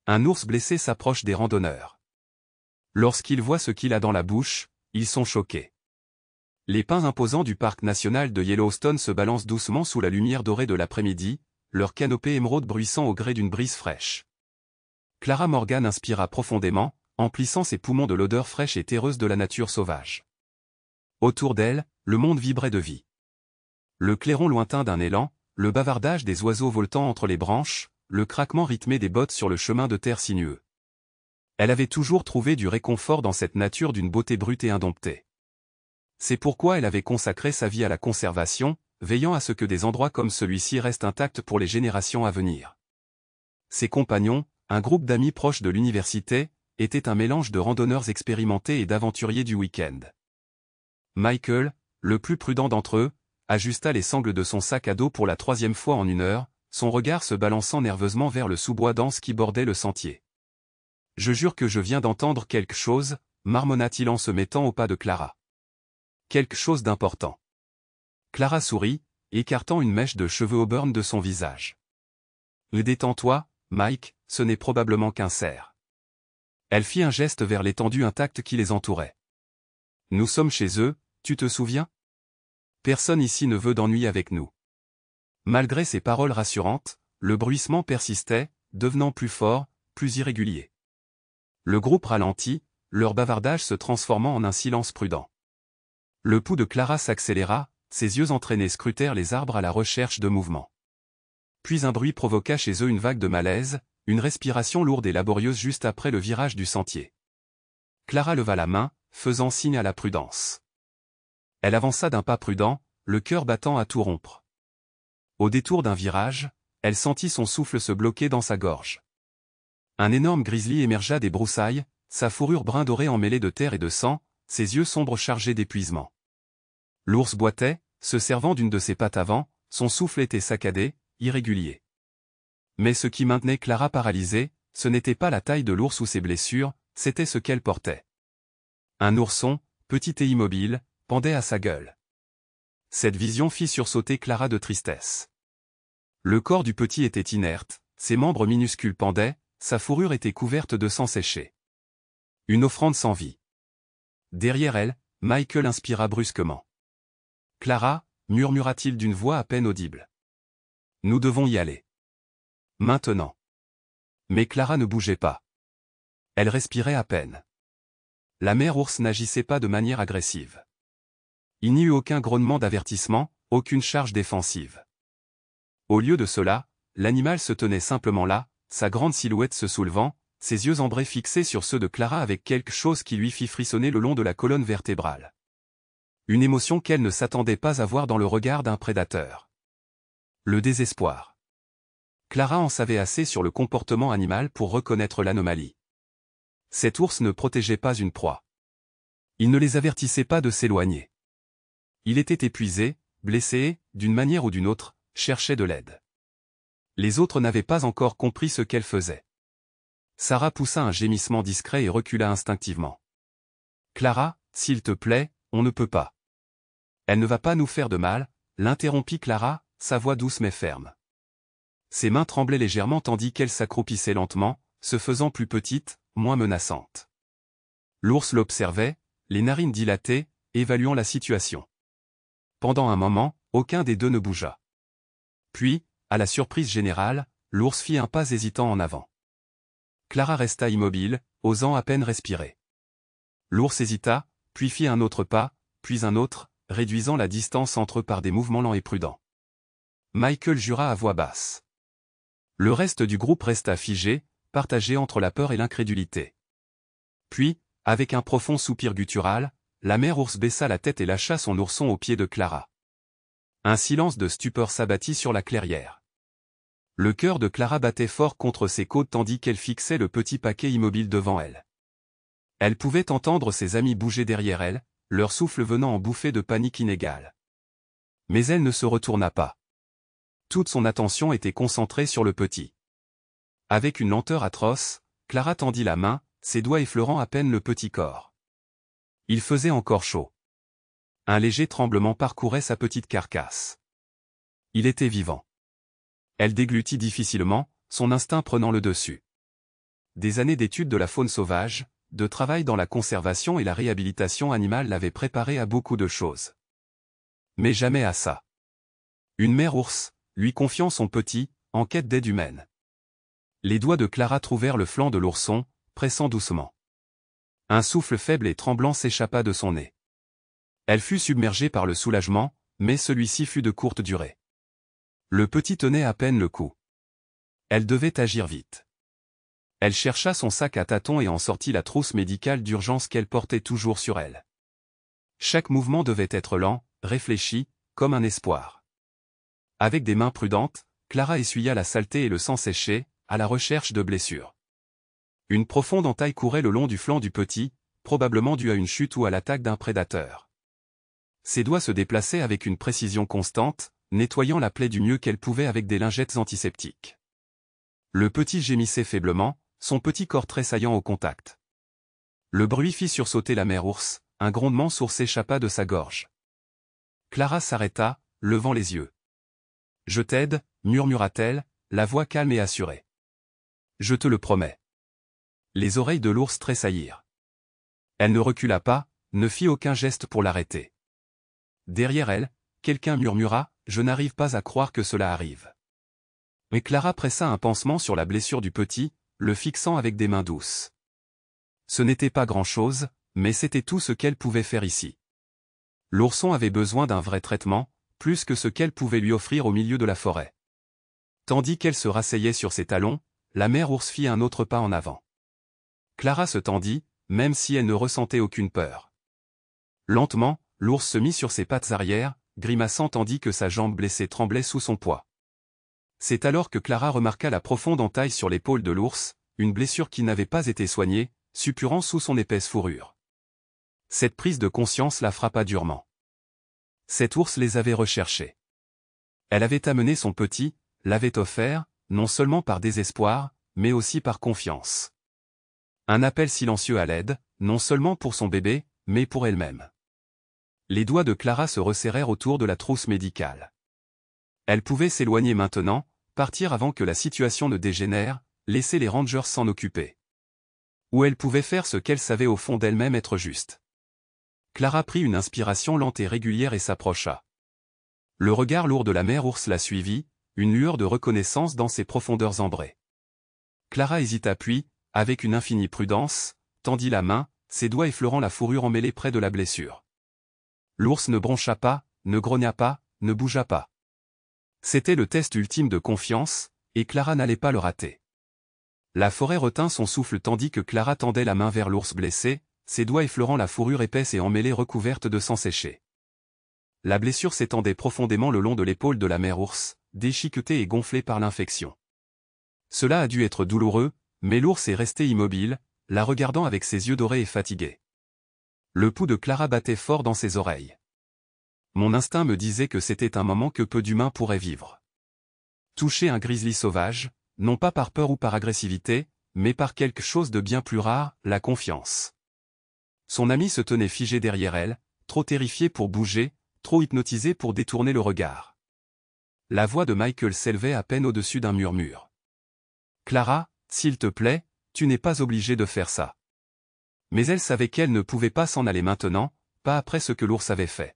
Un ours blessé s'approche des randonneurs. Lorsqu'il voit ce qu'il a dans la bouche, ils sont choqués. Les pins imposants du parc national de Yellowstone se balancent doucement sous la lumière dorée de l'après-midi, leur canopée émeraude bruissant au gré d'une brise fraîche. Clara Morgan inspira profondément, emplissant ses poumons de l'odeur fraîche et terreuse de la nature sauvage. Autour d'elle, le monde vibrait de vie. Le clairon lointain d'un élan, le bavardage des oiseaux voltant entre les branches, le craquement rythmé des bottes sur le chemin de terre sinueux. Elle avait toujours trouvé du réconfort dans cette nature d'une beauté brute et indomptée. C'est pourquoi elle avait consacré sa vie à la conservation, veillant à ce que des endroits comme celui-ci restent intacts pour les générations à venir. Ses compagnons, un groupe d'amis proches de l'université, étaient un mélange de randonneurs expérimentés et d'aventuriers du week-end. Michael, le plus prudent d'entre eux, ajusta les sangles de son sac à dos pour la 3e fois en 1 heure, son regard se balançant nerveusement vers le sous-bois dense qui bordait le sentier. « Je jure que je viens d'entendre quelque chose », marmonna-t-il en se mettant au pas de Clara. « Quelque chose d'important. » Clara sourit, écartant une mèche de cheveux auburn de son visage. « Détends-toi, Mike, ce n'est probablement qu'un cerf. » Elle fit un geste vers l'étendue intacte qui les entourait. « Nous sommes chez eux, tu te souviens? Personne ici ne veut d'ennui avec nous. » Malgré ces paroles rassurantes, le bruissement persistait, devenant plus fort, plus irrégulier. Le groupe ralentit, leur bavardage se transformant en un silence prudent. Le pouls de Clara s'accéléra, ses yeux entraînés scrutèrent les arbres à la recherche de mouvement. Puis un bruit provoqua chez eux une vague de malaise, une respiration lourde et laborieuse juste après le virage du sentier. Clara leva la main, faisant signe à la prudence. Elle avança d'un pas prudent, le cœur battant à tout rompre. Au détour d'un virage, elle sentit son souffle se bloquer dans sa gorge. Un énorme grizzly émergea des broussailles, sa fourrure brun dorée emmêlée de terre et de sang, ses yeux sombres chargés d'épuisement. L'ours boitait, se servant d'une de ses pattes avant, son souffle était saccadé, irrégulier. Mais ce qui maintenait Clara paralysée, ce n'était pas la taille de l'ours ou ses blessures, c'était ce qu'elle portait. Un ourson, petit et immobile, pendait à sa gueule. Cette vision fit sursauter Clara de tristesse. Le corps du petit était inerte, ses membres minuscules pendaient, sa fourrure était couverte de sang séché. Une offrande sans vie. Derrière elle, Michael inspira brusquement. « Clara » murmura-t-il d'une voix à peine audible. « Nous devons y aller. Maintenant. » Mais Clara ne bougeait pas. Elle respirait à peine. La mère ours n'agissait pas de manière agressive. Il n'y eut aucun grognement d'avertissement, aucune charge défensive. Au lieu de cela, l'animal se tenait simplement là, sa grande silhouette se soulevant, ses yeux ambrés fixés sur ceux de Clara avec quelque chose qui lui fit frissonner le long de la colonne vertébrale. Une émotion qu'elle ne s'attendait pas à voir dans le regard d'un prédateur. Le désespoir. Clara en savait assez sur le comportement animal pour reconnaître l'anomalie. Cet ours ne protégeait pas une proie. Il ne les avertissait pas de s'éloigner. Il était épuisé, blessé et, d'une manière ou d'une autre, cherchait de l'aide. Les autres n'avaient pas encore compris ce qu'elle faisait. Sarah poussa un gémissement discret et recula instinctivement. « Clara, s'il te plaît, on ne peut pas. »« Elle ne va pas nous faire de mal », l'interrompit Clara, sa voix douce mais ferme. Ses mains tremblaient légèrement tandis qu'elle s'accroupissait lentement, se faisant plus petite, moins menaçante. L'ours l'observait, les narines dilatées, évaluant la situation. Pendant un moment, aucun des deux ne bougea. Puis, à la surprise générale, l'ours fit un pas hésitant en avant. Clara resta immobile, osant à peine respirer. L'ours hésita, puis fit un autre pas, puis un autre, réduisant la distance entre eux par des mouvements lents et prudents. Michael jura à voix basse. Le reste du groupe resta figé, partagé entre la peur et l'incrédulité. Puis, avec un profond soupir guttural, la mère ours baissa la tête et lâcha son ourson aux pieds de Clara. Un silence de stupeur s'abattit sur la clairière. Le cœur de Clara battait fort contre ses côtes tandis qu'elle fixait le petit paquet immobile devant elle. Elle pouvait entendre ses amis bouger derrière elle, leur souffle venant en bouffées de panique inégale. Mais elle ne se retourna pas. Toute son attention était concentrée sur le petit. Avec une lenteur atroce, Clara tendit la main, ses doigts effleurant à peine le petit corps. Il faisait encore chaud. Un léger tremblement parcourait sa petite carcasse. Il était vivant. Elle déglutit difficilement, son instinct prenant le dessus. des années d'études de la faune sauvage, de travail dans la conservation et la réhabilitation animale l'avaient préparé à beaucoup de choses. Mais jamais à ça. Une mère ours, lui confiant son petit, en quête d'aide humaine. Les doigts de Clara trouvèrent le flanc de l'ourson, pressant doucement. Un souffle faible et tremblant s'échappa de son nez. Elle fut submergée par le soulagement, mais celui-ci fut de courte durée. Le petit tenait à peine le coup. Elle devait agir vite. Elle chercha son sac à tâtons et en sortit la trousse médicale d'urgence qu'elle portait toujours sur elle. Chaque mouvement devait être lent, réfléchi, comme un espoir. Avec des mains prudentes, Clara essuya la saleté et le sang séché, à la recherche de blessures. Une profonde entaille courait le long du flanc du petit, probablement due à une chute ou à l'attaque d'un prédateur. Ses doigts se déplaçaient avec une précision constante, nettoyant la plaie du mieux qu'elle pouvait avec des lingettes antiseptiques. Le petit gémissait faiblement, son petit corps tressaillant au contact. Le bruit fit sursauter la mère ours, un grondement sourd s'échappa de sa gorge. Clara s'arrêta, levant les yeux. « Je t'aide » murmura-t-elle, la voix calme et assurée. « Je te le promets. » Les oreilles de l'ours tressaillirent. Elle ne recula pas, ne fit aucun geste pour l'arrêter. Derrière elle, quelqu'un murmura « Je n'arrive pas à croire que cela arrive. » Mais Clara pressa un pansement sur la blessure du petit, le fixant avec des mains douces. Ce n'était pas grand-chose, mais c'était tout ce qu'elle pouvait faire ici. L'ourson avait besoin d'un vrai traitement, plus que ce qu'elle pouvait lui offrir au milieu de la forêt. Tandis qu'elle se rasseyait sur ses talons, la mère ours fit un autre pas en avant. Clara se tendit, même si elle ne ressentait aucune peur. Lentement, l'ours se mit sur ses pattes arrière, grimaçant tandis que sa jambe blessée tremblait sous son poids. C'est alors que Clara remarqua la profonde entaille sur l'épaule de l'ours, une blessure qui n'avait pas été soignée, suppurant sous son épaisse fourrure. Cette prise de conscience la frappa durement. Cet ours les avait recherchés. Elle avait amené son petit, l'avait offert, non seulement par désespoir, mais aussi par confiance. Un appel silencieux à l'aide, non seulement pour son bébé, mais pour elle-même. Les doigts de Clara se resserrèrent autour de la trousse médicale. Elle pouvait s'éloigner maintenant, partir avant que la situation ne dégénère, laisser les rangers s'en occuper. Ou elle pouvait faire ce qu'elle savait au fond d'elle-même être juste. Clara prit une inspiration lente et régulière et s'approcha. Le regard lourd de la mère ours la suivit, une lueur de reconnaissance dans ses profondeurs ambrées. Clara hésita puis, avec une infinie prudence, tendit la main, ses doigts effleurant la fourrure emmêlée près de la blessure. L'ours ne broncha pas, ne grogna pas, ne bougea pas. C'était le test ultime de confiance, et Clara n'allait pas le rater. La forêt retint son souffle tandis que Clara tendait la main vers l'ours blessé, ses doigts effleurant la fourrure épaisse et emmêlée recouverte de sang séché. La blessure s'étendait profondément le long de l'épaule de la mère ours, déchiquetée et gonflée par l'infection. Cela a dû être douloureux, mais l'ours est resté immobile, la regardant avec ses yeux dorés et fatigués. Le pouls de Clara battait fort dans ses oreilles. Mon instinct me disait que c'était un moment que peu d'humains pourraient vivre. Toucher un grizzly sauvage, non pas par peur ou par agressivité, mais par quelque chose de bien plus rare, la confiance. Son ami se tenait figé derrière elle, trop terrifié pour bouger, trop hypnotisé pour détourner le regard. La voix de Michael s'élevait à peine au-dessus d'un murmure. « Clara, s'il te plaît, tu n'es pas obligée de faire ça. » Mais elle savait qu'elle ne pouvait pas s'en aller maintenant, pas après ce que l'ours avait fait.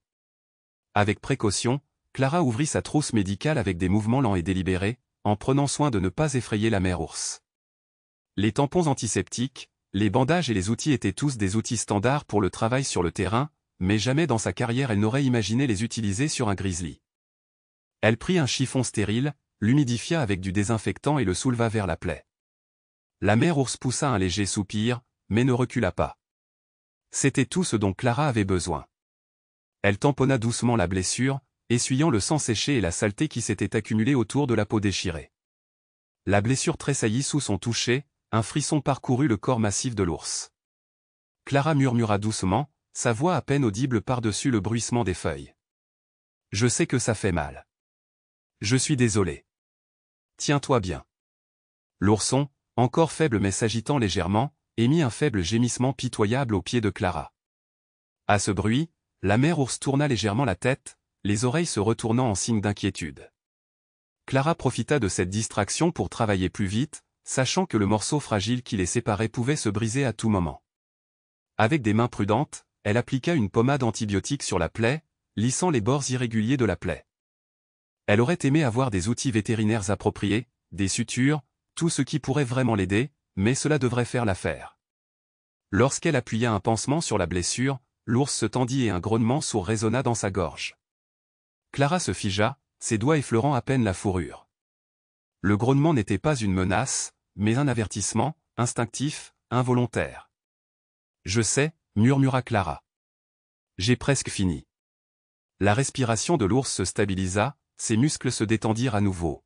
Avec précaution, Clara ouvrit sa trousse médicale avec des mouvements lents et délibérés, en prenant soin de ne pas effrayer la mère ours. Les tampons antiseptiques, les bandages et les outils étaient tous des outils standards pour le travail sur le terrain, mais jamais dans sa carrière elle n'aurait imaginé les utiliser sur un grizzly. Elle prit un chiffon stérile, l'humidifia avec du désinfectant et le souleva vers la plaie. La mère ours poussa un léger soupir, mais ne recula pas. C'était tout ce dont Clara avait besoin. Elle tamponna doucement la blessure, essuyant le sang séché et la saleté qui s'était accumulée autour de la peau déchirée. La blessure tressaillit sous son toucher, un frisson parcourut le corps massif de l'ours. Clara murmura doucement, sa voix à peine audible par-dessus le bruissement des feuilles. « Je sais que ça fait mal. Je suis désolée. Tiens-toi bien. » L'ourson, encore faible mais s'agitant légèrement, émit un faible gémissement pitoyable au pied de Clara. À ce bruit, la mère ours tourna légèrement la tête, les oreilles se retournant en signe d'inquiétude. Clara profita de cette distraction pour travailler plus vite, sachant que le morceau fragile qui les séparait pouvait se briser à tout moment. Avec des mains prudentes, elle appliqua une pommade antibiotique sur la plaie, lissant les bords irréguliers de la plaie. Elle aurait aimé avoir des outils vétérinaires appropriés, des sutures, tout ce qui pourrait vraiment l'aider, mais cela devrait faire l'affaire. Lorsqu'elle appuya un pansement sur la blessure, l'ours se tendit et un grognement sourd résonna dans sa gorge. Clara se figea, ses doigts effleurant à peine la fourrure. Le grognement n'était pas une menace, mais un avertissement, instinctif, involontaire. « Je sais », murmura Clara. « J'ai presque fini. » La respiration de l'ours se stabilisa, ses muscles se détendirent à nouveau.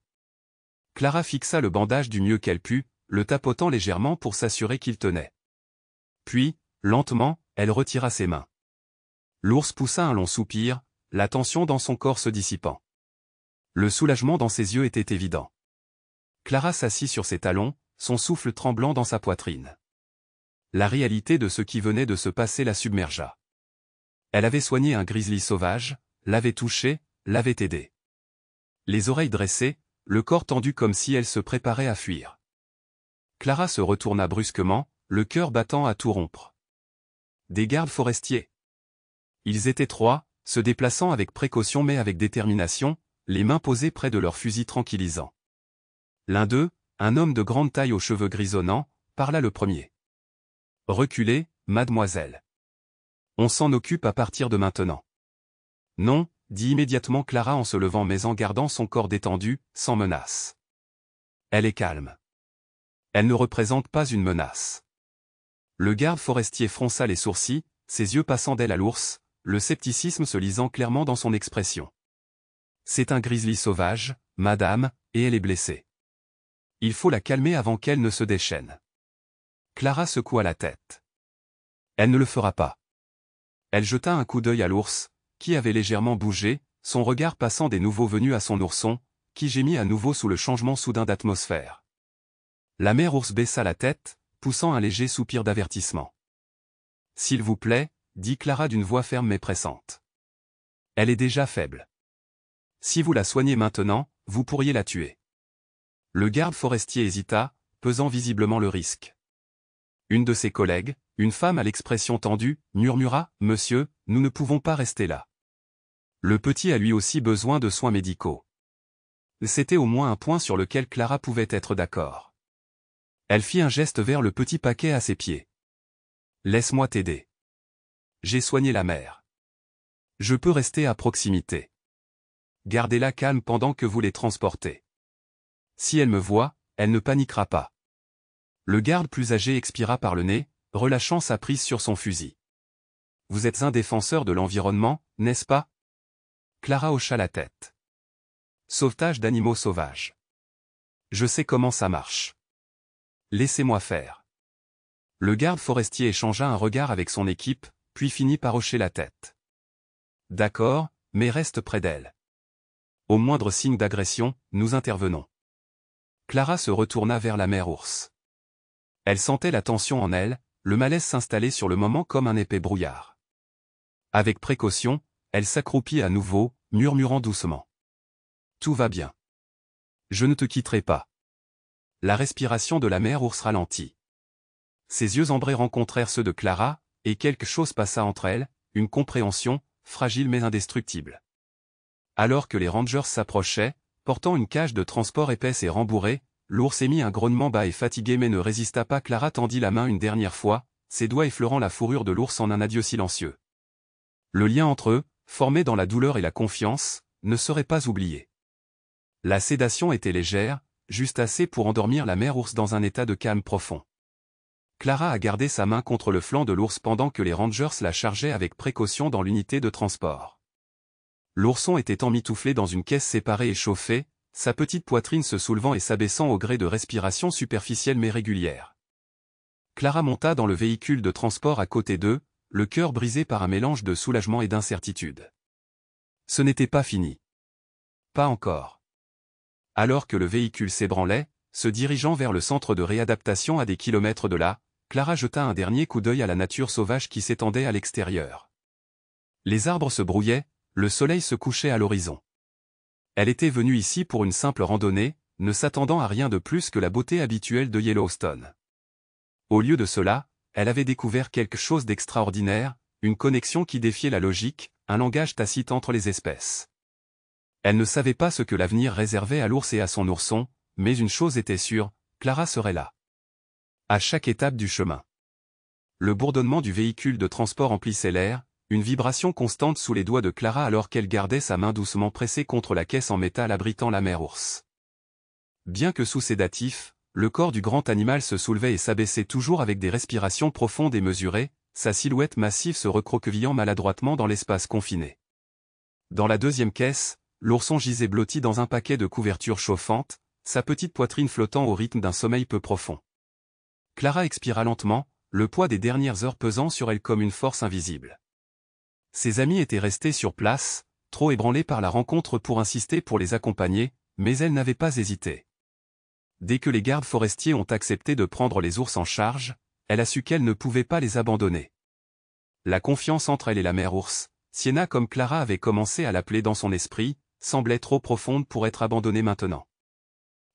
Clara fixa le bandage du mieux qu'elle put, le tapotant légèrement pour s'assurer qu'il tenait. Puis, lentement, elle retira ses mains. L'ours poussa un long soupir, la tension dans son corps se dissipant. Le soulagement dans ses yeux était évident. Clara s'assit sur ses talons, son souffle tremblant dans sa poitrine. La réalité de ce qui venait de se passer la submergea. Elle avait soigné un grizzly sauvage, l'avait touché, l'avait aidé. Les oreilles dressées, le corps tendu comme si elle se préparait à fuir. Clara se retourna brusquement, le cœur battant à tout rompre. Des gardes forestiers. Ils étaient 3, se déplaçant avec précaution mais avec détermination, les mains posées près de leurs fusils tranquillisants. L'un d'eux, un homme de grande taille aux cheveux grisonnants, parla le premier. « Reculez, mademoiselle. On s'en occupe à partir de maintenant. »« Non », dit immédiatement Clara en se levant mais en gardant son corps détendu, sans menace. Elle est calme. Elle ne représente pas une menace. Le garde forestier fronça les sourcils, ses yeux passant d'elle à l'ours, le scepticisme se lisant clairement dans son expression. C'est un grizzly sauvage, madame, et elle est blessée. Il faut la calmer avant qu'elle ne se déchaîne. Clara secoua la tête. Elle ne le fera pas. Elle jeta un coup d'œil à l'ours, qui avait légèrement bougé, son regard passant des nouveaux venus à son ourson, qui gémit à nouveau sous le changement soudain d'atmosphère. La mère ours baissa la tête, poussant un léger soupir d'avertissement. « S'il vous plaît, » dit Clara d'une voix ferme mais pressante. « Elle est déjà faible. Si vous la soignez maintenant, vous pourriez la tuer. » Le garde forestier hésita, pesant visiblement le risque. Une de ses collègues, une femme à l'expression tendue, murmura « Monsieur, nous ne pouvons pas rester là. Le petit a lui aussi besoin de soins médicaux. » C'était au moins un point sur lequel Clara pouvait être d'accord. Elle fit un geste vers le petit paquet à ses pieds. « Laisse-moi t'aider. J'ai soigné la mère. Je peux rester à proximité. Gardez-la calme pendant que vous les transportez. Si elle me voit, elle ne paniquera pas. » Le garde plus âgé expira par le nez, relâchant sa prise sur son fusil. « Vous êtes un défenseur de l'environnement, n'est-ce pas ?» Clara hocha la tête. « Sauvetage d'animaux sauvages. Je sais comment ça marche. Laissez-moi faire. » Le garde forestier échangea un regard avec son équipe, puis finit par hocher la tête. « D'accord, mais reste près d'elle. Au moindre signe d'agression, nous intervenons. » Clara se retourna vers la mère ours. Elle sentait la tension en elle, le malaise s'installait sur le moment comme un épais brouillard. Avec précaution, elle s'accroupit à nouveau, murmurant doucement. « Tout va bien. Je ne te quitterai pas. » La respiration de la mère ours ralentit. Ses yeux ambrés rencontrèrent ceux de Clara, et quelque chose passa entre elles, une compréhension, fragile mais indestructible. Alors que les rangers s'approchaient, portant une cage de transport épaisse et rembourrée, l'ours émit un grognement bas et fatigué mais ne résista pas. Clara tendit la main une dernière fois, ses doigts effleurant la fourrure de l'ours en un adieu silencieux. Le lien entre eux, formé dans la douleur et la confiance, ne serait pas oublié. La sédation était légère, juste assez pour endormir la mère ours dans un état de calme profond. Clara a gardé sa main contre le flanc de l'ours pendant que les rangers la chargeaient avec précaution dans l'unité de transport. L'ourson était emmitouflé dans une caisse séparée et chauffée, sa petite poitrine se soulevant et s'abaissant au gré de respirations superficielles mais régulières. Clara monta dans le véhicule de transport à côté d'eux, le cœur brisé par un mélange de soulagement et d'incertitude. Ce n'était pas fini. Pas encore. Alors que le véhicule s'ébranlait, se dirigeant vers le centre de réadaptation à des kilomètres de là, Clara jeta un dernier coup d'œil à la nature sauvage qui s'étendait à l'extérieur. Les arbres se brouillaient, le soleil se couchait à l'horizon. Elle était venue ici pour une simple randonnée, ne s'attendant à rien de plus que la beauté habituelle de Yellowstone. Au lieu de cela, elle avait découvert quelque chose d'extraordinaire, une connexion qui défiait la logique, un langage tacite entre les espèces. Elle ne savait pas ce que l'avenir réservait à l'ours et à son ourson, mais une chose était sûre, Clara serait là. À chaque étape du chemin. Le bourdonnement du véhicule de transport emplissait l'air, une vibration constante sous les doigts de Clara alors qu'elle gardait sa main doucement pressée contre la caisse en métal abritant la mère ours. Bien que sous sédatif, le corps du grand animal se soulevait et s'abaissait toujours avec des respirations profondes et mesurées, sa silhouette massive se recroquevillant maladroitement dans l'espace confiné. Dans la deuxième caisse, l'ourson gisait blotti dans un paquet de couvertures chauffantes, sa petite poitrine flottant au rythme d'un sommeil peu profond. Clara expira lentement, le poids des dernières heures pesant sur elle comme une force invisible. Ses amis étaient restés sur place, trop ébranlés par la rencontre pour insister pour les accompagner, mais elle n'avait pas hésité. Dès que les gardes forestiers ont accepté de prendre les ours en charge, elle a su qu'elle ne pouvait pas les abandonner. La confiance entre elle et la mère ours, Sienna comme Clara avait commencé à l'appeler dans son esprit, semblait trop profonde pour être abandonnée maintenant.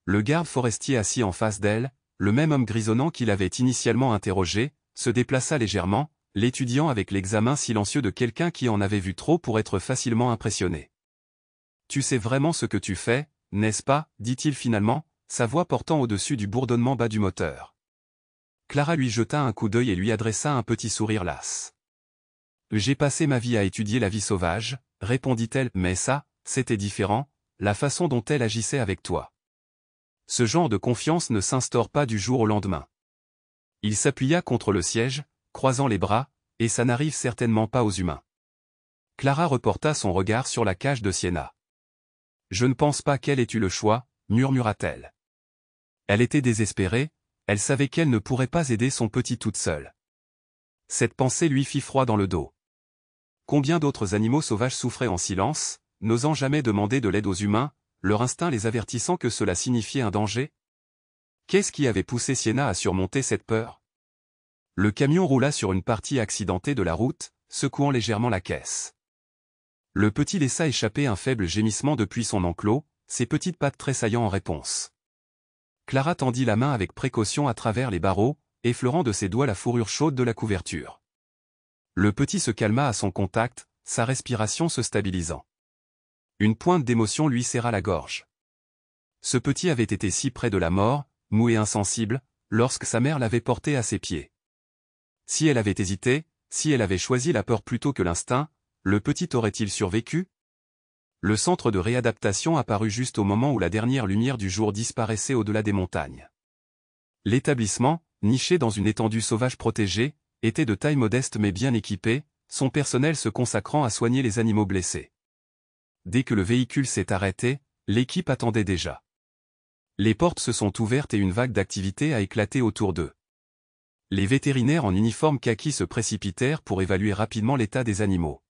Le garde forestier assis en face d'elle, le même homme grisonnant qui l'avait initialement interrogé, se déplaça légèrement, l'étudiant avec l'examen silencieux de quelqu'un qui en avait vu trop pour être facilement impressionné. « Tu sais vraiment ce que tu fais, n'est-ce pas » dit-il finalement, sa voix portant au-dessus du bourdonnement bas du moteur. Clara lui jeta un coup d'œil et lui adressa un petit sourire las. « J'ai passé ma vie à étudier la vie sauvage, » répondit-elle, mais ça, c'était différent, la façon dont elle agissait avec toi. Ce genre de confiance ne s'instaure pas du jour au lendemain. Il s'appuya contre le siège, croisant les bras, et ça n'arrive certainement pas aux humains. Clara reporta son regard sur la cage de Sienna. « Je ne pense pas qu'elle ait eu le choix, » murmura-t-elle. Elle était désespérée, elle savait qu'elle ne pourrait pas aider son petit toute seule. Cette pensée lui fit froid dans le dos. Combien d'autres animaux sauvages souffraient en silence, n'osant jamais demander de l'aide aux humains, leur instinct les avertissant que cela signifiait un danger? Qu'est-ce qui avait poussé Sienna à surmonter cette peur? Le camion roula sur une partie accidentée de la route, secouant légèrement la caisse. Le petit laissa échapper un faible gémissement depuis son enclos, ses petites pattes tressaillant en réponse. Clara tendit la main avec précaution à travers les barreaux, effleurant de ses doigts la fourrure chaude de la couverture. Le petit se calma à son contact, sa respiration se stabilisant. Une pointe d'émotion lui serra la gorge. Ce petit avait été si près de la mort, mou et insensible, lorsque sa mère l'avait porté à ses pieds. Si elle avait hésité, si elle avait choisi la peur plutôt que l'instinct, le petit aurait-il survécu? Le centre de réadaptation apparut juste au moment où la dernière lumière du jour disparaissait au-delà des montagnes. L'établissement, niché dans une étendue sauvage protégée, était de taille modeste mais bien équipé, son personnel se consacrant à soigner les animaux blessés. Dès que le véhicule s'est arrêté, l'équipe attendait déjà. Les portes se sont ouvertes et une vague d'activité a éclaté autour d'eux. Les vétérinaires en uniforme kaki se précipitèrent pour évaluer rapidement l'état des animaux.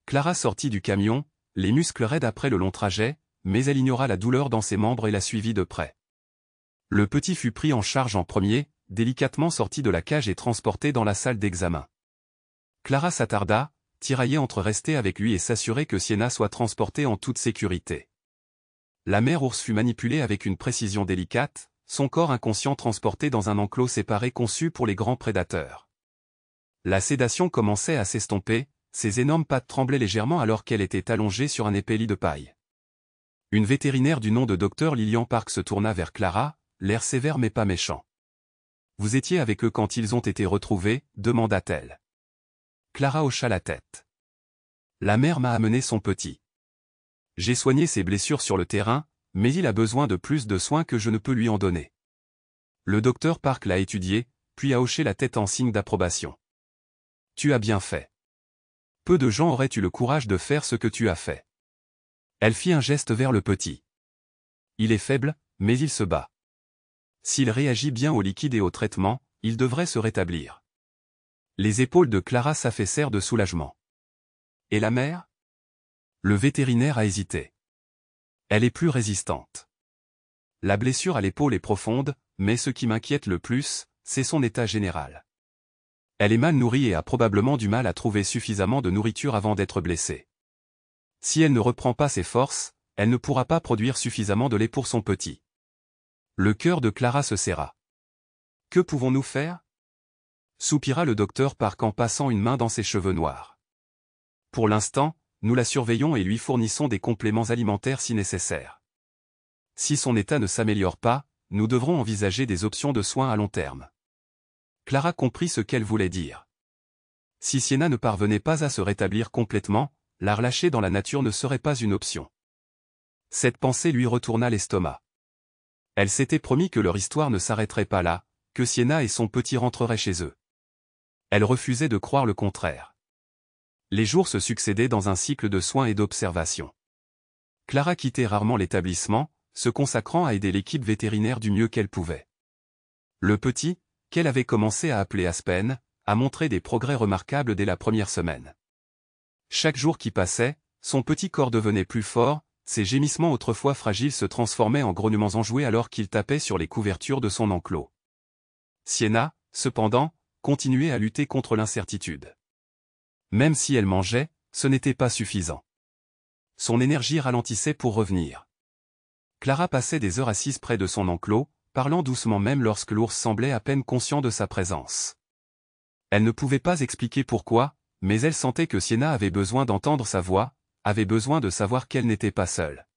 Clara sortit du camion, les muscles raides après le long trajet, mais elle ignora la douleur dans ses membres et la suivit de près. Le petit fut pris en charge en premier, délicatement sorti de la cage et transporté dans la salle d'examen. Clara s'attarda, tiraillée entre rester avec lui et s'assurer que Sienna soit transportée en toute sécurité. La mère ours fut manipulée avec une précision délicate, son corps inconscient transporté dans un enclos séparé conçu pour les grands prédateurs. La sédation commençait à s'estomper, ses énormes pattes tremblaient légèrement alors qu'elle était allongée sur un épais lit de paille. Une vétérinaire du nom de Dr Lillian Park se tourna vers Clara, l'air sévère mais pas méchant. « Vous étiez avec eux quand ils ont été retrouvés ?» demanda-t-elle. Clara hocha la tête. « La mère m'a amené son petit. J'ai soigné ses blessures sur le terrain, mais il a besoin de plus de soins que je ne peux lui en donner. » Le docteur Park l'a étudié, puis a hoché la tête en signe d'approbation. « Tu as bien fait. Peu de gens auraient eu le courage de faire ce que tu as fait. » Elle fit un geste vers le petit. « Il est faible, mais il se bat. S'il réagit bien au liquide et au traitement, il devrait se rétablir. » Les épaules de Clara s'affaissèrent de soulagement. « Et la mère ?» Le vétérinaire a hésité. « Elle est plus résistante. La blessure à l'épaule est profonde, mais ce qui m'inquiète le plus, c'est son état général. Elle est mal nourrie et a probablement du mal à trouver suffisamment de nourriture avant d'être blessée. Si elle ne reprend pas ses forces, elle ne pourra pas produire suffisamment de lait pour son petit. Le cœur de Clara se serra. Que pouvons-nous faire? Soupira le docteur Park en passant une main dans ses cheveux noirs. Pour l'instant, nous la surveillons et lui fournissons des compléments alimentaires si nécessaire. Si son état ne s'améliore pas, nous devrons envisager des options de soins à long terme. Clara comprit ce qu'elle voulait dire. Si Sienna ne parvenait pas à se rétablir complètement, la relâcher dans la nature ne serait pas une option. Cette pensée lui retourna l'estomac. Elle s'était promis que leur histoire ne s'arrêterait pas là, que Sienna et son petit rentreraient chez eux. Elle refusait de croire le contraire. Les jours se succédaient dans un cycle de soins et d'observation. Clara quittait rarement l'établissement, se consacrant à aider l'équipe vétérinaire du mieux qu'elle pouvait. Le petit, qu'elle avait commencé à appeler Aspen, a montré des progrès remarquables dès la première semaine. Chaque jour qui passait, son petit corps devenait plus fort, ses gémissements autrefois fragiles se transformaient en grognements enjoués alors qu'il tapait sur les couvertures de son enclos. Sienna, cependant, continuait à lutter contre l'incertitude. Même si elle mangeait, ce n'était pas suffisant. Son énergie ralentissait pour revenir. Clara passait des heures assise près de son enclos, parlant doucement même lorsque l'ours semblait à peine conscient de sa présence. Elle ne pouvait pas expliquer pourquoi, mais elle sentait que Sienna avait besoin d'entendre sa voix, avait besoin de savoir qu'elle n'était pas seule.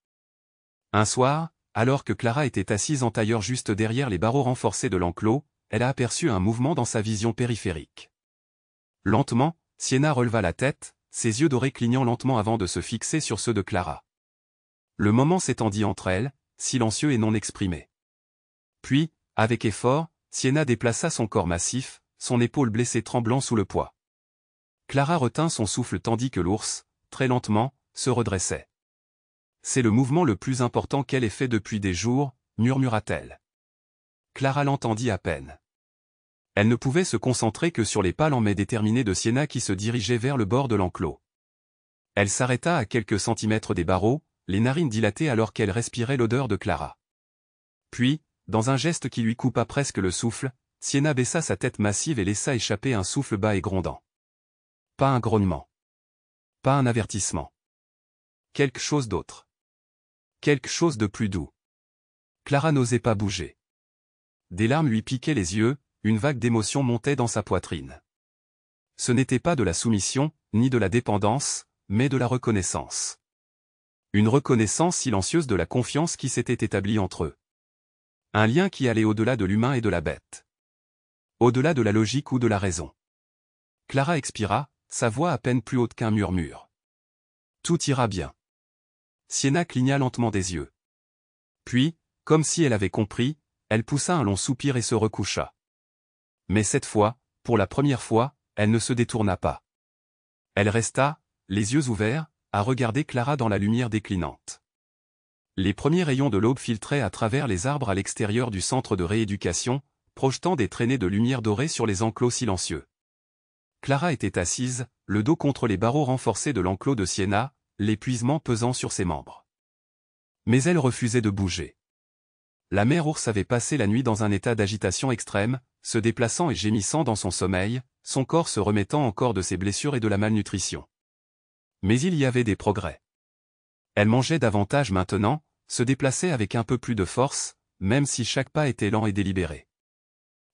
Un soir, alors que Clara était assise en tailleur juste derrière les barreaux renforcés de l'enclos, elle a aperçu un mouvement dans sa vision périphérique. Lentement, Sienna releva la tête, ses yeux dorés clignant lentement avant de se fixer sur ceux de Clara. Le moment s'étendit entre elles, silencieux et non exprimé. Puis, avec effort, Sienna déplaça son corps massif, son épaule blessée tremblant sous le poids. Clara retint son souffle tandis que l'ours, très lentement, se redressait. « C'est le mouvement le plus important qu'elle ait fait depuis des jours », murmura-t-elle. Clara l'entendit à peine. Elle ne pouvait se concentrer que sur les pas lents mais déterminés de Sienna qui se dirigeait vers le bord de l'enclos. Elle s'arrêta à quelques centimètres des barreaux, les narines dilatées alors qu'elle respirait l'odeur de Clara. Puis, dans un geste qui lui coupa presque le souffle, Sienna baissa sa tête massive et laissa échapper un souffle bas et grondant. Pas un grognement. Pas un avertissement. Quelque chose d'autre. Quelque chose de plus doux. Clara n'osait pas bouger. Des larmes lui piquaient les yeux, une vague d'émotion montait dans sa poitrine. Ce n'était pas de la soumission, ni de la dépendance, mais de la reconnaissance. Une reconnaissance silencieuse de la confiance qui s'était établie entre eux. Un lien qui allait au-delà de l'humain et de la bête. Au-delà de la logique ou de la raison. Clara expira, sa voix à peine plus haute qu'un murmure. Tout ira bien. Sienna cligna lentement des yeux. Puis, comme si elle avait compris, elle poussa un long soupir et se recoucha. Mais cette fois, pour la première fois, elle ne se détourna pas. Elle resta, les yeux ouverts, à regarder Clara dans la lumière déclinante. Les premiers rayons de l'aube filtraient à travers les arbres à l'extérieur du centre de rééducation, projetant des traînées de lumière dorée sur les enclos silencieux. Clara était assise, le dos contre les barreaux renforcés de l'enclos de Sienna, l'épuisement pesant sur ses membres. Mais elle refusait de bouger. La mère ours avait passé la nuit dans un état d'agitation extrême, se déplaçant et gémissant dans son sommeil, son corps se remettant encore de ses blessures et de la malnutrition. Mais il y avait des progrès. Elle mangeait davantage maintenant, se déplaçait avec un peu plus de force, même si chaque pas était lent et délibéré.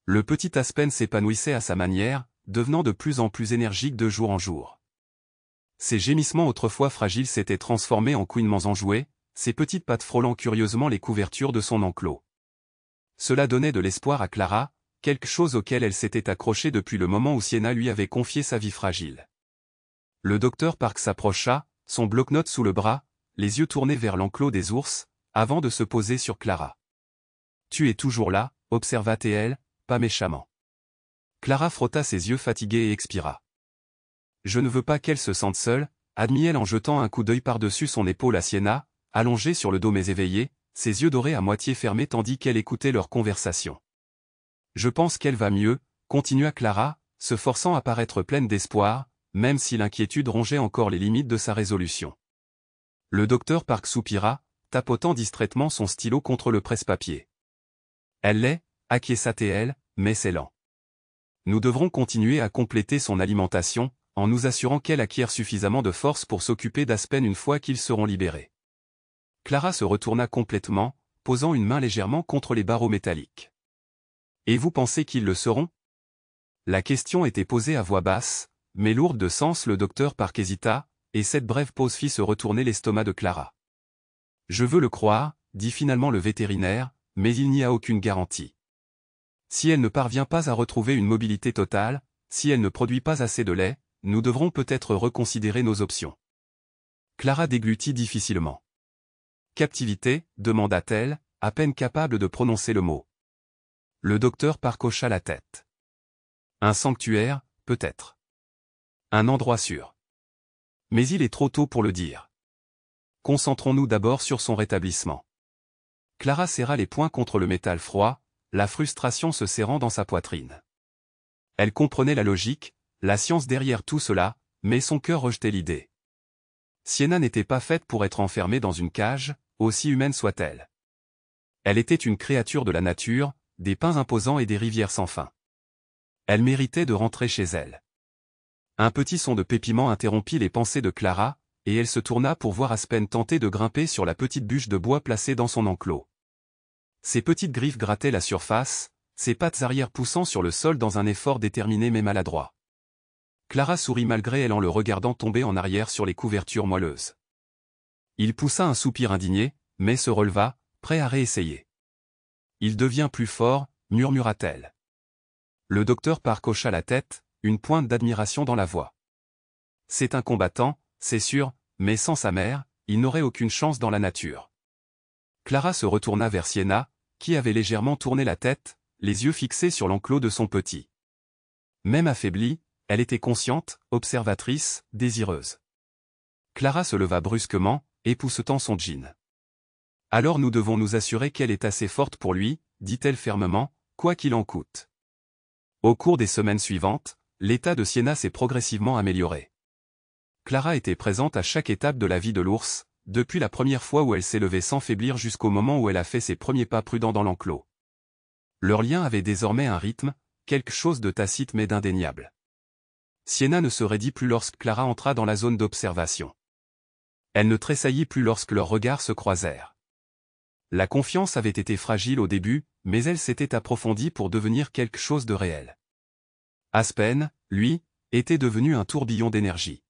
Le petit Aspen s'épanouissait à sa manière, devenant de plus en plus énergique de jour en jour. Ses gémissements autrefois fragiles s'étaient transformés en couinements enjoués, ses petites pattes frôlant curieusement les couvertures de son enclos. Cela donnait de l'espoir à Clara, quelque chose auquel elle s'était accrochée depuis le moment où Sienna lui avait confié sa vie fragile. Le docteur Park s'approcha, son bloc-notes sous le bras, les yeux tournés vers l'enclos des ours, avant de se poser sur Clara. « Tu es toujours là » observa-t-elle, pas méchamment. Clara frotta ses yeux fatigués et expira. « Je ne veux pas qu'elle se sente seule » admit-elle en jetant un coup d'œil par-dessus son épaule à Sienna, allongée sur le dos mais éveillée, ses yeux dorés à moitié fermés tandis qu'elle écoutait leur conversation. « Je pense qu'elle va mieux » continua Clara, se forçant à paraître pleine d'espoir, même si l'inquiétude rongeait encore les limites de sa résolution. Le docteur Park soupira, tapotant distraitement son stylo contre le presse-papier. « Elle l'est, acquiesça-t-elle, mais c'est lent. Nous devrons continuer à compléter son alimentation, en nous assurant qu'elle acquiert suffisamment de force pour s'occuper d'Aspen une fois qu'ils seront libérés. » Clara se retourna complètement, posant une main légèrement contre les barreaux métalliques. « Et vous pensez qu'ils le seront ?» La question était posée à voix basse, mais lourde de sens. Le docteur Park hésita, et cette brève pause fit se retourner l'estomac de Clara. « Je veux le croire, » dit finalement le vétérinaire, « mais il n'y a aucune garantie. Si elle ne parvient pas à retrouver une mobilité totale, si elle ne produit pas assez de lait, nous devrons peut-être reconsidérer nos options. » Clara déglutit difficilement. « Captivité ?» demanda-t-elle, à peine capable de prononcer le mot. Le docteur Park hocha la tête. « Un sanctuaire, peut-être. Un endroit sûr. Mais il est trop tôt pour le dire. Concentrons-nous d'abord sur son rétablissement. » Clara serra les poings contre le métal froid, la frustration se serrant dans sa poitrine. Elle comprenait la logique, la science derrière tout cela, mais son cœur rejetait l'idée. Sienna n'était pas faite pour être enfermée dans une cage, aussi humaine soit-elle. Elle était une créature de la nature, des pins imposants et des rivières sans fin. Elle méritait de rentrer chez elle. Un petit son de pépiment interrompit les pensées de Clara, et elle se tourna pour voir Aspen tenter de grimper sur la petite bûche de bois placée dans son enclos. Ses petites griffes grattaient la surface, ses pattes arrière poussant sur le sol dans un effort déterminé mais maladroit. Clara sourit malgré elle en le regardant tomber en arrière sur les couvertures moelleuses. Il poussa un soupir indigné, mais se releva, prêt à réessayer. « Il devient plus fort » murmura-t-elle. Le docteur Park hocha la tête, une pointe d'admiration dans la voix. « C'est un combattant, c'est sûr, mais sans sa mère, il n'aurait aucune chance dans la nature. » Clara se retourna vers Sienna, qui avait légèrement tourné la tête, les yeux fixés sur l'enclos de son petit. Même affaiblie, elle était consciente, observatrice, désireuse. Clara se leva brusquement, époussetant son jean. « Alors nous devons nous assurer qu'elle est assez forte pour lui, » dit-elle fermement, « quoi qu'il en coûte. » Au cours des semaines suivantes, l'état de Sienna s'est progressivement amélioré. Clara était présente à chaque étape de la vie de l'ours, depuis la première fois où elle s'est levée sans faiblir jusqu'au moment où elle a fait ses premiers pas prudents dans l'enclos. Leur lien avait désormais un rythme, quelque chose de tacite mais d'indéniable. Sienna ne se raidit plus lorsque Clara entra dans la zone d'observation. Elle ne tressaillit plus lorsque leurs regards se croisèrent. La confiance avait été fragile au début, mais elle s'était approfondie pour devenir quelque chose de réel. Aspen, lui, était devenu un tourbillon d'énergie.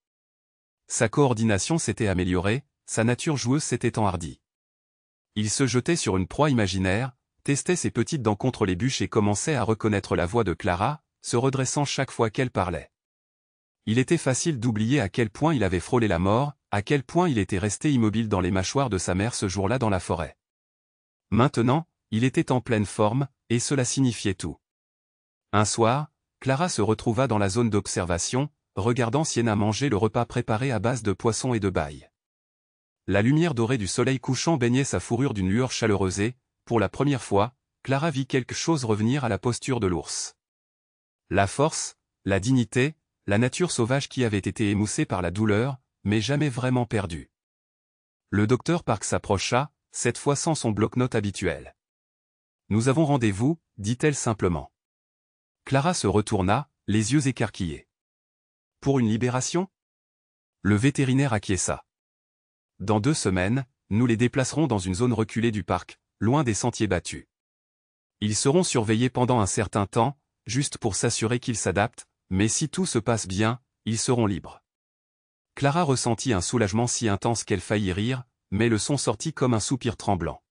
Sa coordination s'était améliorée, sa nature joueuse s'était enhardie. Il se jetait sur une proie imaginaire, testait ses petites dents contre les bûches et commençait à reconnaître la voix de Clara, se redressant chaque fois qu'elle parlait. Il était facile d'oublier à quel point il avait frôlé la mort, à quel point il était resté immobile dans les mâchoires de sa mère ce jour-là dans la forêt. Maintenant, il était en pleine forme, et cela signifiait tout. Un soir, Clara se retrouva dans la zone d'observation, regardant Sienna manger le repas préparé à base de poisson et de baille. La lumière dorée du soleil couchant baignait sa fourrure d'une lueur chaleureuse et, pour la première fois, Clara vit quelque chose revenir à la posture de l'ours. La force, la dignité, la nature sauvage qui avait été émoussée par la douleur, mais jamais vraiment perdue. Le docteur Park s'approcha, cette fois sans son bloc-notes habituel. « Nous avons rendez-vous » dit-elle simplement. Clara se retourna, les yeux écarquillés. « Pour une libération ?» Le vétérinaire acquiesça. « Dans 2 semaines, nous les déplacerons dans une zone reculée du parc, loin des sentiers battus. Ils seront surveillés pendant un certain temps, juste pour s'assurer qu'ils s'adaptent, mais si tout se passe bien, ils seront libres. » Clara ressentit un soulagement si intense qu'elle faillit rire, mais le son sortit comme un soupir tremblant.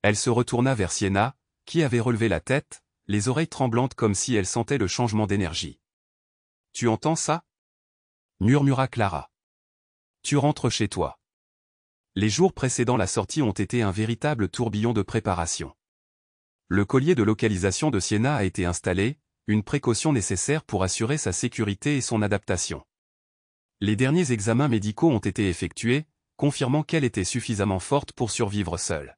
Elle se retourna vers Sienna, qui avait relevé la tête, les oreilles tremblantes comme si elle sentait le changement d'énergie. « Tu entends ça ?» murmura Clara. « Tu rentres chez toi. » Les jours précédant la sortie ont été un véritable tourbillon de préparation. Le collier de localisation de Sienna a été installé, une précaution nécessaire pour assurer sa sécurité et son adaptation. Les derniers examens médicaux ont été effectués, confirmant qu'elle était suffisamment forte pour survivre seule.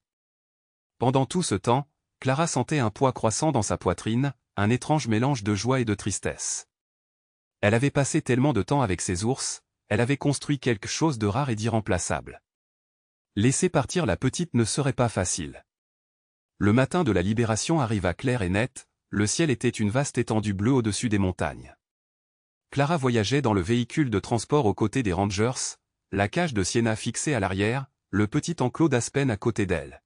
Pendant tout ce temps, Clara sentait un poids croissant dans sa poitrine, un étrange mélange de joie et de tristesse. Elle avait passé tellement de temps avec ses ours, elle avait construit quelque chose de rare et d'irremplaçable. Laisser partir la petite ne serait pas facile. Le matin de la libération arriva clair et net, le ciel était une vaste étendue bleue au-dessus des montagnes. Clara voyageait dans le véhicule de transport aux côtés des Rangers, la cage de Sienna fixée à l'arrière, le petit enclos d'Aspen à côté d'elle.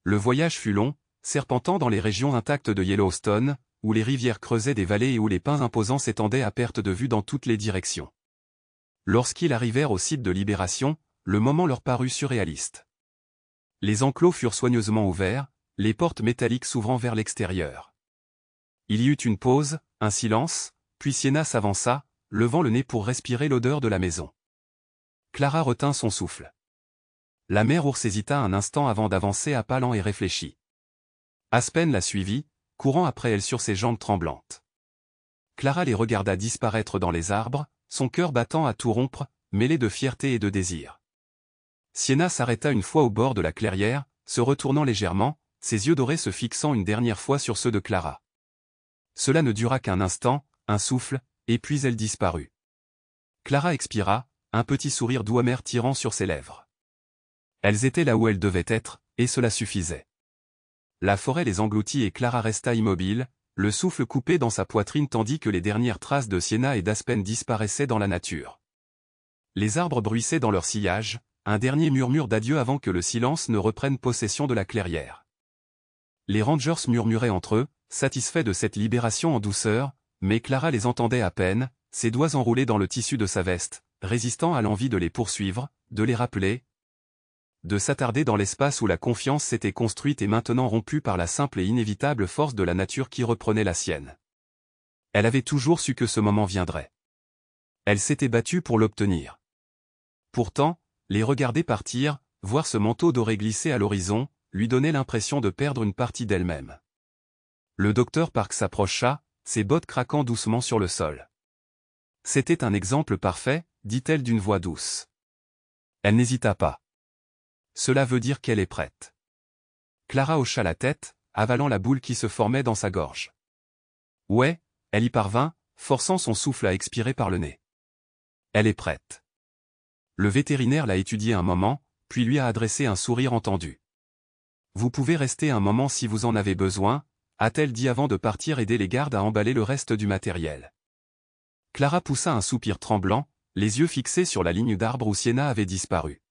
Le voyage fut long, serpentant dans les régions intactes de Yellowstone, où les rivières creusaient des vallées et où les pins imposants s'étendaient à perte de vue dans toutes les directions. Lorsqu'ils arrivèrent au site de Libération, le moment leur parut surréaliste. Les enclos furent soigneusement ouverts, les portes métalliques s'ouvrant vers l'extérieur. Il y eut une pause, un silence, puis Sienna s'avança, levant le nez pour respirer l'odeur de la maison. Clara retint son souffle. La mère ours hésita un instant avant d'avancer à pas lents et réfléchit. Aspen la suivit, courant après elle sur ses jambes tremblantes. Clara les regarda disparaître dans les arbres, son cœur battant à tout rompre, mêlé de fierté et de désir. Sienna s'arrêta une fois au bord de la clairière, se retournant légèrement, ses yeux dorés se fixant une dernière fois sur ceux de Clara. Cela ne dura qu'un instant, un souffle, et puis elle disparut. Clara expira, un petit sourire doux amer tirant sur ses lèvres. Elles étaient là où elles devaient être, et cela suffisait. La forêt les engloutit et Clara resta immobile, le souffle coupé dans sa poitrine tandis que les dernières traces de Sienna et d'Aspen disparaissaient dans la nature. Les arbres bruissaient dans leur sillage, un dernier murmure d'adieu avant que le silence ne reprenne possession de la clairière. Les rangers murmuraient entre eux, satisfaits de cette libération en douceur, mais Clara les entendait à peine, ses doigts enroulés dans le tissu de sa veste, résistant à l'envie de les poursuivre, de les rappeler, de s'attarder dans l'espace où la confiance s'était construite et maintenant rompue par la simple et inévitable force de la nature qui reprenait la sienne. Elle avait toujours su que ce moment viendrait. Elle s'était battue pour l'obtenir. Pourtant, les regarder partir, voir ce manteau doré glisser à l'horizon, lui donnait l'impression de perdre une partie d'elle-même. Le docteur Park s'approcha, ses bottes craquant doucement sur le sol. C'était un exemple parfait, dit-elle d'une voix douce. Elle n'hésita pas. Cela veut dire qu'elle est prête. Clara hocha la tête, avalant la boule qui se formait dans sa gorge. Ouais, elle y parvint, forçant son souffle à expirer par le nez. Elle est prête. Le vétérinaire l'a étudiée un moment, puis lui a adressé un sourire entendu. Vous pouvez rester un moment si vous en avez besoin, a-t-elle dit avant de partir aider les gardes à emballer le reste du matériel. Clara poussa un soupir tremblant, les yeux fixés sur la ligne d'arbres où Sienna avait disparu.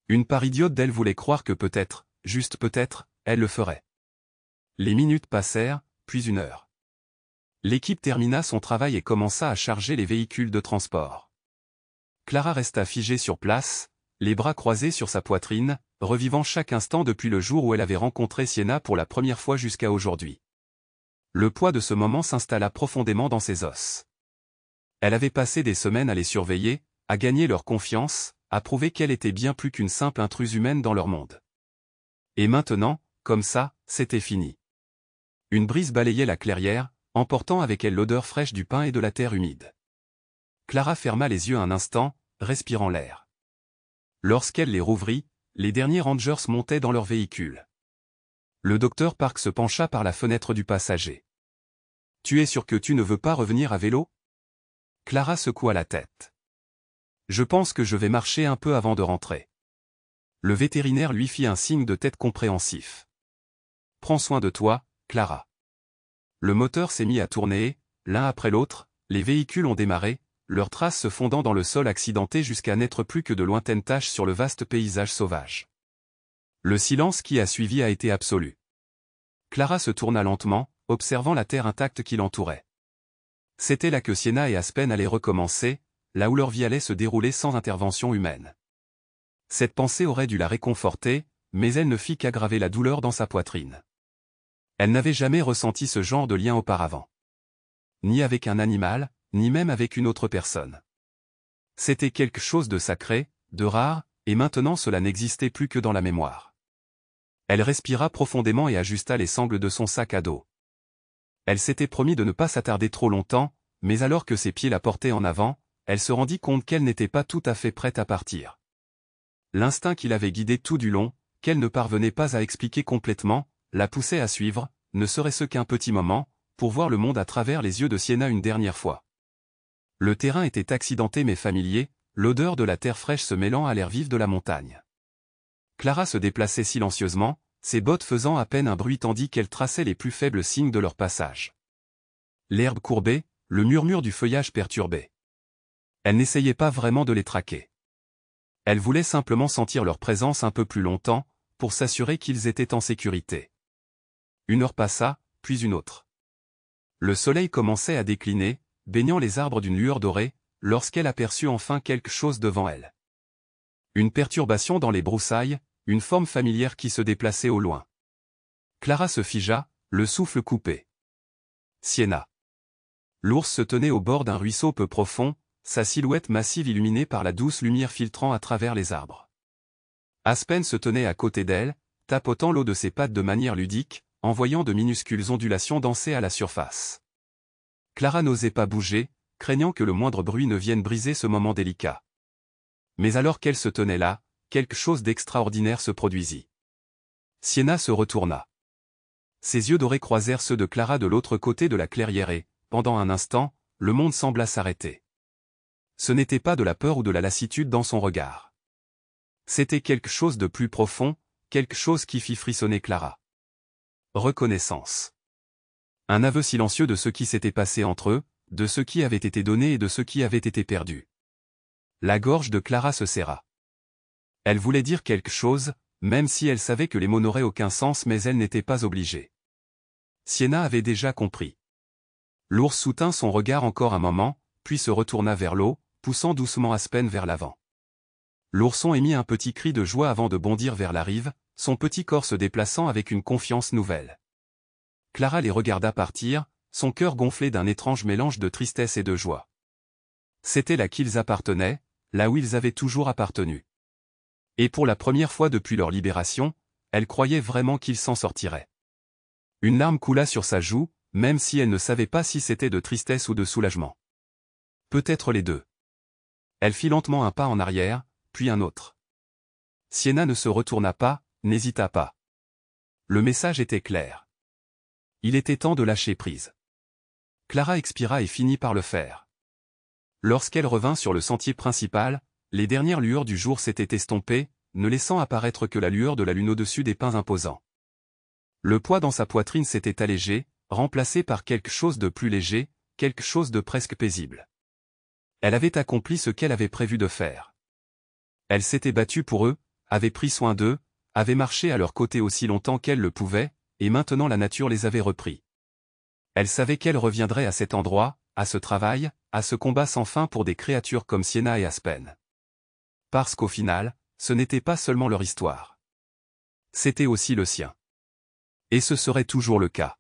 Une part idiote d'elle voulait croire que peut-être, juste peut-être, elle le ferait. Les minutes passèrent, puis une heure. L'équipe termina son travail et commença à charger les véhicules de transport. Clara resta figée sur place, les bras croisés sur sa poitrine, revivant chaque instant depuis le jour où elle avait rencontré Sienna pour la première fois jusqu'à aujourd'hui. Le poids de ce moment s'installa profondément dans ses os. Elle avait passé des semaines à les surveiller, à gagner leur confiance, à prouver qu'elle était bien plus qu'une simple intruse humaine dans leur monde. Et maintenant, comme ça, c'était fini. Une brise balayait la clairière, emportant avec elle l'odeur fraîche du pin et de la terre humide. Clara ferma les yeux un instant, respirant l'air. Lorsqu'elle les rouvrit, les derniers rangers montaient dans leur véhicule. Le docteur Park se pencha par la fenêtre du passager. « Tu es sûr que tu ne veux pas revenir à vélo ?» Clara secoua la tête. « Je pense que je vais marcher un peu avant de rentrer. » Le vétérinaire lui fit un signe de tête compréhensif. « Prends soin de toi, Clara. » Le moteur s'est mis à tourner, l'un après l'autre, les véhicules ont démarré, leurs traces se fondant dans le sol accidenté jusqu'à n'être plus que de lointaines taches sur le vaste paysage sauvage. Le silence qui a suivi a été absolu. Clara se tourna lentement, observant la terre intacte qui l'entourait. C'était là que Sienna et Aspen allaient recommencer, là où leur vie allait se dérouler sans intervention humaine. Cette pensée aurait dû la réconforter, mais elle ne fit qu'aggraver la douleur dans sa poitrine. Elle n'avait jamais ressenti ce genre de lien auparavant. Ni avec un animal, ni même avec une autre personne. C'était quelque chose de sacré, de rare, et maintenant cela n'existait plus que dans la mémoire. Elle respira profondément et ajusta les sangles de son sac à dos. Elle s'était promis de ne pas s'attarder trop longtemps, mais alors que ses pieds la portaient en avant, elle se rendit compte qu'elle n'était pas tout à fait prête à partir. L'instinct qui l'avait guidée tout du long, qu'elle ne parvenait pas à expliquer complètement, la poussait à suivre, ne serait-ce qu'un petit moment, pour voir le monde à travers les yeux de Sienna une dernière fois. Le terrain était accidenté mais familier, l'odeur de la terre fraîche se mêlant à l'air vif de la montagne. Clara se déplaçait silencieusement, ses bottes faisant à peine un bruit tandis qu'elle traçait les plus faibles signes de leur passage. L'herbe courbée, le murmure du feuillage perturbé. Elle n'essayait pas vraiment de les traquer. Elle voulait simplement sentir leur présence un peu plus longtemps, pour s'assurer qu'ils étaient en sécurité. Une heure passa, puis une autre. Le soleil commençait à décliner, baignant les arbres d'une lueur dorée, lorsqu'elle aperçut enfin quelque chose devant elle. Une perturbation dans les broussailles, une forme familière qui se déplaçait au loin. Clara se figea, le souffle coupé. Sienna. L'ours se tenait au bord d'un ruisseau peu profond, sa silhouette massive illuminée par la douce lumière filtrant à travers les arbres. Aspen se tenait à côté d'elle, tapotant l'eau de ses pattes de manière ludique, envoyant de minuscules ondulations danser à la surface. Clara n'osait pas bouger, craignant que le moindre bruit ne vienne briser ce moment délicat. Mais alors qu'elle se tenait là, quelque chose d'extraordinaire se produisit. Sienna se retourna. Ses yeux dorés croisèrent ceux de Clara de l'autre côté de la clairière et, pendant un instant, le monde sembla s'arrêter. Ce n'était pas de la peur ou de la lassitude dans son regard. C'était quelque chose de plus profond, quelque chose qui fit frissonner Clara. Reconnaissance. Un aveu silencieux de ce qui s'était passé entre eux, de ce qui avait été donné et de ce qui avait été perdu. La gorge de Clara se serra. Elle voulait dire quelque chose, même si elle savait que les mots n'auraient aucun sens, mais elle n'était pas obligée. Sienna avait déjà compris. L'ours soutint son regard encore un moment, puis se retourna vers l'eau, poussant doucement Aspen vers l'avant. L'ourson émit un petit cri de joie avant de bondir vers la rive, son petit corps se déplaçant avec une confiance nouvelle. Clara les regarda partir, son cœur gonflé d'un étrange mélange de tristesse et de joie. C'était là qu'ils appartenaient, là où ils avaient toujours appartenu. Et pour la première fois depuis leur libération, elle croyait vraiment qu'ils s'en sortiraient. Une larme coula sur sa joue, même si elle ne savait pas si c'était de tristesse ou de soulagement. Peut-être les deux. Elle fit lentement un pas en arrière, puis un autre. Sienna ne se retourna pas, n'hésita pas. Le message était clair. Il était temps de lâcher prise. Clara expira et finit par le faire. Lorsqu'elle revint sur le sentier principal, les dernières lueurs du jour s'étaient estompées, ne laissant apparaître que la lueur de la lune au-dessus des pins imposants. Le poids dans sa poitrine s'était allégé, remplacé par quelque chose de plus léger, quelque chose de presque paisible. Elle avait accompli ce qu'elle avait prévu de faire. Elle s'était battue pour eux, avait pris soin d'eux, avait marché à leur côté aussi longtemps qu'elle le pouvait, et maintenant la nature les avait repris. Elle savait qu'elle reviendrait à cet endroit, à ce travail, à ce combat sans fin pour des créatures comme Sienna et Aspen. Parce qu'au final, ce n'était pas seulement leur histoire. C'était aussi le sien. Et ce serait toujours le cas.